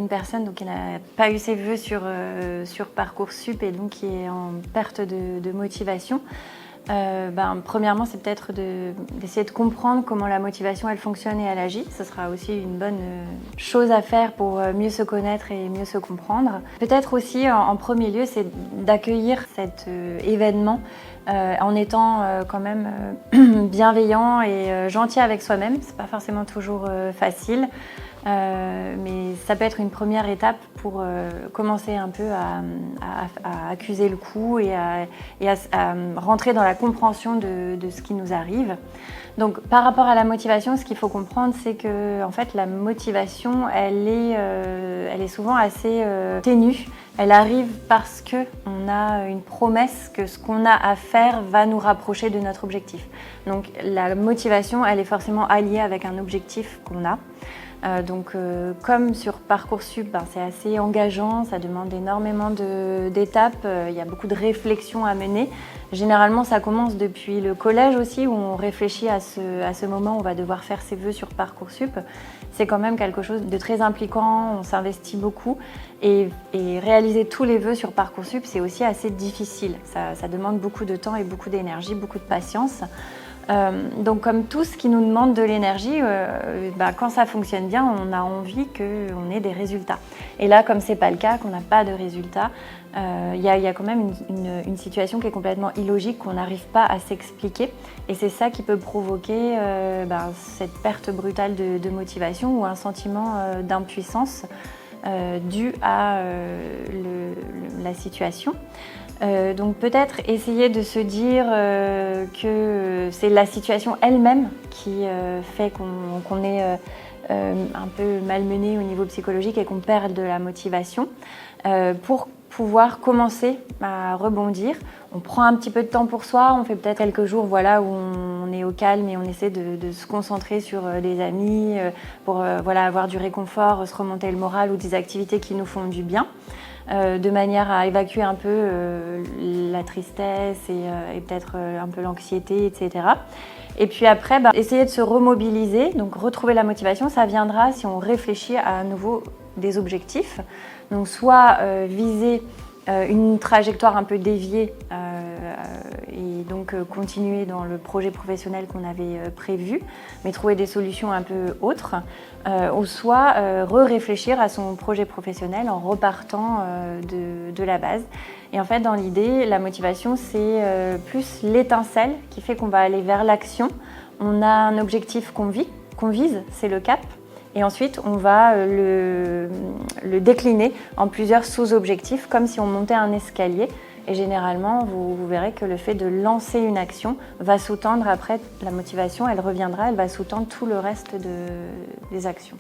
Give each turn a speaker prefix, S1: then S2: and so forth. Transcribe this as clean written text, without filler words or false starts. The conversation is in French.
S1: une personne donc, qui n'a pas eu ses vœux sur Parcoursup et donc qui est en perte de motivation. Premièrement, c'est peut-être d'essayer de comprendre comment la motivation elle fonctionne et elle agit. Ce sera aussi une bonne chose à faire pour mieux se connaître et mieux se comprendre. Peut-être aussi, en premier lieu, c'est d'accueillir cet événement en étant quand même bienveillant et gentil avec soi-même. C'est pas forcément toujours facile. Mais ça peut être une première étape pour commencer un peu à accuser le coup et à rentrer dans la compréhension de ce qui nous arrive. Donc par rapport à la motivation, ce qu'il faut comprendre, c'est que en fait, la motivation, elle est souvent assez ténue. Elle arrive parce qu'on a une promesse que ce qu'on a à faire va nous rapprocher de notre objectif. Donc la motivation, elle est forcément alliée avec un objectif qu'on a. Comme sur Parcoursup, c'est assez engageant, ça demande énormément d'étapes, il y a beaucoup de réflexions à mener. Généralement, ça commence depuis le collège aussi, où on réfléchit à ce moment où on va devoir faire ses vœux sur Parcoursup. C'est quand même quelque chose de très impliquant, on s'investit beaucoup. Et réaliser tous les vœux sur Parcoursup, c'est aussi assez difficile. Ça demande beaucoup de temps et beaucoup d'énergie, beaucoup de patience. Donc comme tout ce qui nous demande de l'énergie, quand ça fonctionne bien, on a envie qu'on ait des résultats. Et là, comme c'est pas le cas, qu'on n'a pas de résultats, il y a quand même une situation qui est complètement illogique, qu'on n'arrive pas à s'expliquer. Et c'est ça qui peut provoquer cette perte brutale de motivation ou un sentiment d'impuissance dû à la situation. Donc peut-être essayer de se dire que c'est la situation elle-même qui fait qu'on est un peu malmené au niveau psychologique et qu'on perd de la motivation pour pouvoir commencer à rebondir. On prend un petit peu de temps pour soi, on fait peut-être quelques jours où on est au calme et on essaie de se concentrer sur des amis pour avoir du réconfort, se remonter le moral ou des activités qui nous font du bien. De manière à évacuer un peu la tristesse et peut-être un peu l'anxiété, etc. Et puis après, essayer de se remobiliser, donc retrouver la motivation, ça viendra si on réfléchit à nouveau des objectifs. Donc soit viser une trajectoire un peu déviée et donc continuer dans le projet professionnel qu'on avait prévu, mais trouver des solutions un peu autres, ou soit réfléchir à son projet professionnel en repartant de la base. Et en fait, dans l'idée, la motivation, c'est plus l'étincelle qui fait qu'on va aller vers l'action. On a un objectif qu'on vise, c'est le cap. Et ensuite, on va le décliner en plusieurs sous-objectifs, comme si on montait un escalier. Et généralement, vous verrez que le fait de lancer une action va sous-tendre après la motivation, elle reviendra, elle va sous-tendre tout le reste des actions.